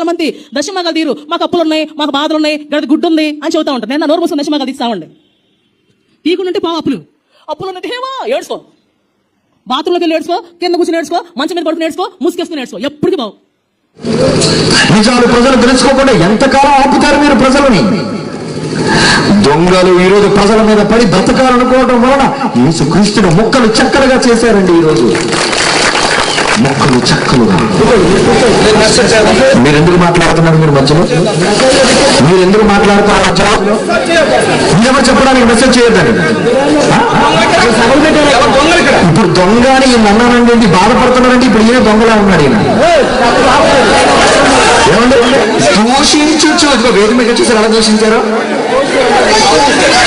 మంది దశమభాగాలు తీరు, మాకు అప్పులు ఉన్నాయి, మాకు బాధలు ఉన్నాయి, గడి గుడ్డు ఉంది అని చెబుతా ఉంటారు. నేను నోరు మూసుకొని దశమభాగాలు తీస్తామండి. తీకుంటే పావు అప్పులు ఉన్నది ఏమో ఏడ్చుకో, బాత్రూంలోకి వెళ్ళి ఏడ్చుకో, కింద కూర్చొని ఏడ్చుకో, మంచం మీద పడుకుని ఏడ్చుకో, ముసుకేసుకుని ఏడ్చుకో, ఎప్పటికీ బావు. నిజాలు ప్రజలు తెలుసుకోకుండా ఎంతకాలం ఆపుతారు మీరు ప్రజలని? దొంగలు ఈరోజు ప్రజల మీద పడి బ్రతకాలనుకోవడం వలన యేసుక్రీస్తును ముక్కలు చెక్కలుగా చేశారండి. ఈరోజు ముక్కలు చెక్కలుగా. మీరెందుకు మాట్లాడుతున్నారు? మీరు మధ్యలో మీరెందుకు మాట్లాడుతున్నారు? మధ్యలో మీరెవరు చెప్పడానికి మెసేజ్ చేయొద్దండి. ఇప్పుడు దొంగ అని ఈయన అన్నానండి, బాధపడుతున్నారంటే ఇప్పుడు ఈయన దొంగలా ఉన్నాడు. ఈయన ఏమంటే దూషించు, వేది మీద చూసారు ఎలా దూషించారో.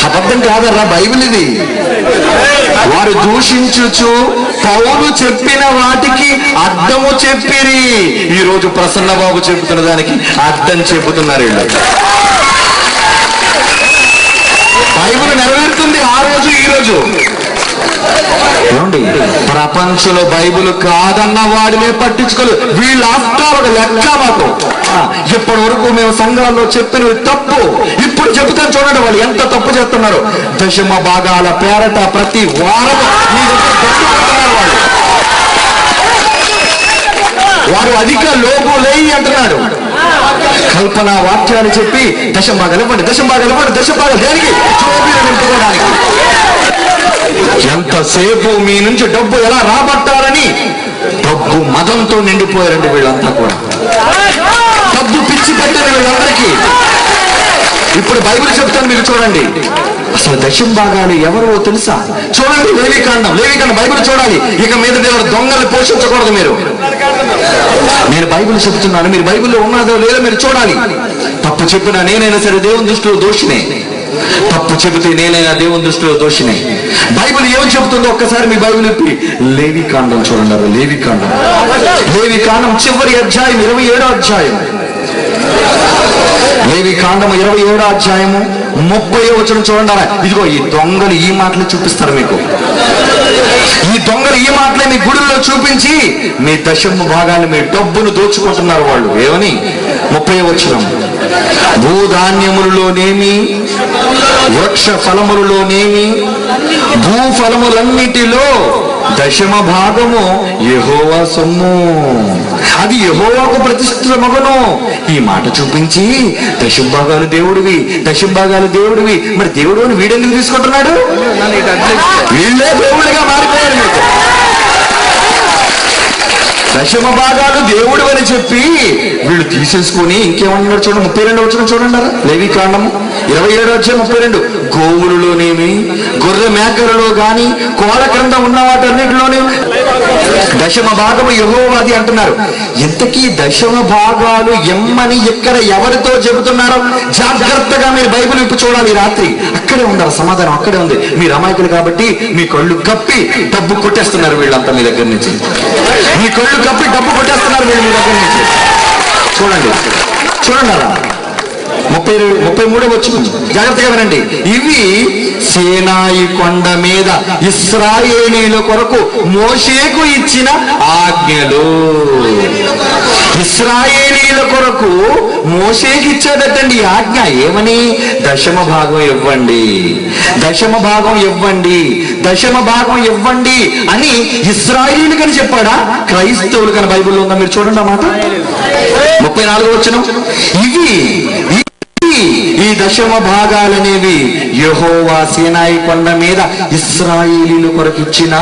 అబద్ధం కాదరా, బైబిల్ ఇది. వారు దూషించుచు పౌలు చెప్పిన వాటికి అర్థము చెప్పిరి. ఈ రోజు ప్రసన్న బాబు చెబుతున్న దానికి అర్థం చెబుతున్నారు వీళ్ళు. బైబిల్ నెరవేరుతుంది ఆ రోజు ఈ రోజు. ఏమండి, ప్రపంచంలో బైబిల్ కాదన్న వాడినే పట్టించుకోలేదు వీళ్ళు. ఆఫ్టర్ ఒక లెక్క మాకు. ఇప్పటి వరకు మేము సంఘాల్లో చెప్పినవి తప్పు, ఇప్పుడు చెబుతాను చూడండి వాళ్ళు ఎంత తప్పు చేస్తున్నారు. దశమ భాగాల పేరట ప్రతి వారం వారు అధిక లోపు లేయి అంటున్నాడు. కల్పన వాక్యాలు చెప్పి దశంభాగాలు ఇవ్వండి, దశంభాగాలు ఇవ్వండి, దశంభాగాలు దేనికి? చోబీలు నింపుకోవడానికి. ఎంతసేపు మీ నుంచి డబ్బు ఎలా రాబట్టాలని డబ్బు మదంతో నిండిపోయారండి వీళ్ళంతా కూడా. డబ్బు పిచ్చి పెట్టారు వీళ్ళందరికీ. ఇప్పుడు బైబిల్ చెప్తాను మీరు చూడండి. అసలు దశంభాగాలు ఎవరో తెలుసా? చూడండి లేవికాండం బైబిల్ చూడాలి. ఇక మీద దొంగలు పోషించకూడదు మీరు. నేను బైబిల్ చెప్తున్నాను, మీరు బైబిల్లో ఉన్నదో లేదో మీరు చూడాలి. తప్పు చెప్పినా నేనైనా సరే దేవుని దృష్టిలో దోషినే. తప్పు చెబితే నేనైనా దేవుని దృష్టిలో దోషినే. బైబిల్ ఏమని చెబుతుందో ఒక్కసారి మీ బైబిల్ ఇప్పి లేవికాండం చూడండి. లేవికాండం చివరి అధ్యాయం 27వ అధ్యాయం. లేవికాండం 27వ అధ్యాయము 30వ వచనం చూడండి. ఇదిగో ఈ దొంగలు ఈ మాటలు చూపిస్తారు మీకు. ఈ దొంగలు ఈ మాటలే మీ గుడుల్లో చూపించి మీ దశమ భాగాన్ని, మీ డబ్బును దోచుకుంటున్నారు వాళ్ళు. ఏమని? 30వ వచనం. భూధాన్యములలోనేమి, వృక్ష ఫలములలోనేమి, భూఫలములన్నిటిలో దశమ భాగము యెహోవా సొమ్ము, అది యెహోవాకు ప్రతిష్ఠిత మగును. ఈ మాట చూపించి దశంభాగాలు దేవుడివి. మరి దేవుడు అని వీడెందుకు తీసుకుంటున్నాడు? వీళ్ళే దేవుడిగా మారిపోయారు. మీకు దశమ భాగాలు దేవుడు అని చెప్పి వీళ్ళు తీసేసుకొని ఇంకేమన్నాడు చూడండి. 32వ వచనం చూడండి. లేవికాండము 27వ అధ్యాయం 32. గోవులలోనేమి, గొర్రె మేకలలో గాని, కోళ్ళ క్రింద ఉన్న వాటన్నిటిలోనే దశమ భాగము యెహోవాది అంటున్నారు. ఇంతకీ దశమ భాగాలు ఎమ్మని ఇక్కడ ఎవరితో చెబుతున్నారో జాగ్రత్తగా మీరు బైబిల్ విప్పి చూడాలి. రాత్రి అక్కడే ఉన్నారు, సమాధానం అక్కడే ఉంది. మీరు అమాయకులు కాబట్టి మీ కళ్ళు కప్పి డబ్బు కొట్టేస్తున్నారు వీళ్ళంతా మీ దగ్గర నుంచి. మీ కళ్ళు కప్పి డబ్బు కొట్టేస్తున్నారు వీళ్ళు మీ దగ్గర నుంచి. చూడండి అలా 33వ వచనం జాగ్రత్తగా వినండి. ఇవి సీనాయి కొండ మీద ఇశ్రాయేలీల కొరకు మోషేకు ఇచ్చిన ఆజ్ఞలు. ఇశ్రాయేలీల కొరకు మోషేకి ఇచ్చేదటండి ఈ ఆజ్ఞ. ఏమని? దశమ భాగం ఇవ్వండి అని ఇశ్రాయేలీలకని చెప్పాడా? క్రైస్తవులు కని బైబిల్లో ఉందా? మీరు చూడండి అన్నమాట. 34వ వచనం. ఈ దశమ భాగాలనేవి యెహోవా సీనాయి కొండ మీద ఇశ్రాయేలీల కొరకు ఇచ్చిన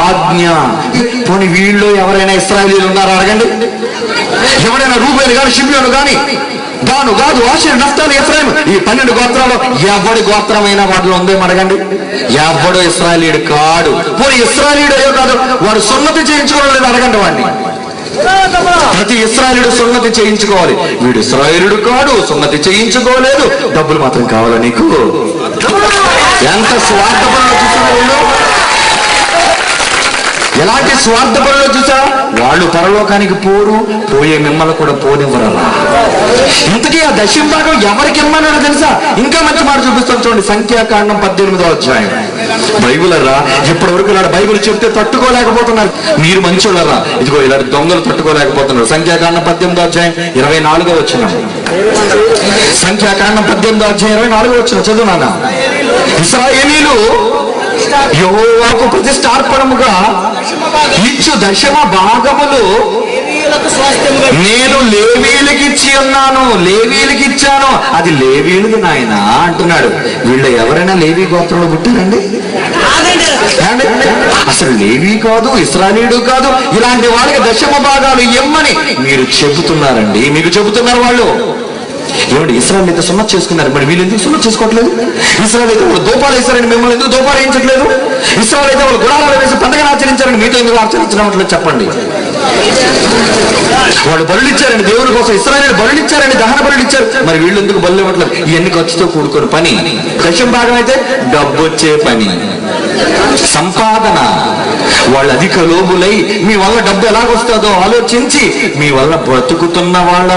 ఆజ్ఞ. పోనీ వీళ్ళు ఎవరైనా ఇశ్రాయేలీలు ఉన్నారా అడగండి. ఎవరైనా రూబేలు కానీ, షిమ్యోను కానీ, దాను గాదు, ఆషేరు, నఫ్తాలి, ఎఫ్రాయిము, ఈ 12 గోత్రాలు ఎవడి గోత్రమైన వాటిలో ఉందేమో అడగండి. ఎవడో ఇశ్రాయేలీయుడు కాడు. పోనీ ఇశ్రాయేలీయుడు అయ్యో కాదు, వాడు సున్నతి చేయించుకోవడం అడగండి వాడిని. ప్రతి ఇశ్రాయేలుడు సున్నతి చేయించుకోవాలి. వీడు ఇశ్రాయేలుడు కాడు, సున్నతి చేయించుకోలేదు, డబ్బులు మాత్రం కావాలా నీకు? ఎంత స్వార్థపరులో చూసారు, ఎలాంటి స్వార్థపరులో చూసారా? వాళ్ళు పరలోకానికి పోరు, పోయే మిమ్మల్ని కూడా పోనివ్వరా. ఇంతకీ ఆ దశమ భాగం ఎవరికి ఇమ్మన్నాడో తెలుసా? ఇంకా మంచి మాట చూపిస్తాను చూడండి. సంఖ్యాకాండం 18వ అధ్యాయం. బైబిలరా ఇప్పటి వరకు ఇలాంటి బైబిల్ చెప్తే తట్టుకోలేకపోతున్నారు. మీరు మంచోళ్ళరా, ఇదిగో ఇలాంటి దొంగలు తట్టుకోలేకపోతున్నారు. సంఖ్యాకాండం 18వ అధ్యాయం 24వ వచనం. సంఖ్యాకాండం 18వ అధ్యాయం 24వ వచనం చదువు నాన్న. ఇశ్రాయేలీలు యెహోవాకు ప్రతిష్టార్పణముగా ఇచ్చు దశమ భాగములు నేను లేవీలకి ఇచ్చి ఉన్నాను, లేవీలకి ఇచ్చాను, అది లేవీలది నాయన అంటున్నాడు. వీళ్ళు ఎవరైనా లేవీ గోత్రంలో పుట్టారండి? అసలు లేవీ కాదు, ఇశ్రాయేలీయుడు కాదు, ఇలాంటి వాళ్ళకి దశమ భాగాలు ఇమ్మని మీరు చెబుతున్నారండి. మీకు చెబుతున్నారు వాళ్ళు. ఏమంటే ఇశ్రాయేలు అయితే సున్నతి చేసుకున్నారు, మరి వీళ్ళు ఎందుకు సున్నతి చేసుకోవట్లేదు? ఇశ్రాయేలు అయితే వాళ్ళు దోపాలు వేస్తారని మిమ్మల్ని ఎందుకు దోపాలు వేయించట్లేదు? ఇశ్రాయేలు అయితే వాళ్ళు గుడారాలు వేసి పండుగను ఆచరించారని మీతో ఎందుకు ఆచరించడం చెప్పండి. వాళ్ళు బలులు ఇచ్చారండి దేవుని కోసం, ఇశ్రాయేలు బలులు ఇచ్చారండి, దహన బలులు ఇచ్చారు, మరి వీళ్ళు ఎందుకు బలు ఇవ్వట్లేదు? ఇవన్నీ ఖర్చుతో కూడుకుని పని. దశమ భాగం అయితే డబ్బు వచ్చే పని, సంపాదన. వాళ్ళు అధిక లోబులై మీ వల్ల డబ్బు ఎలాగొస్తుందో ఆలోచించి మీ వల్ల బ్రతుకుతున్న వాళ్ళ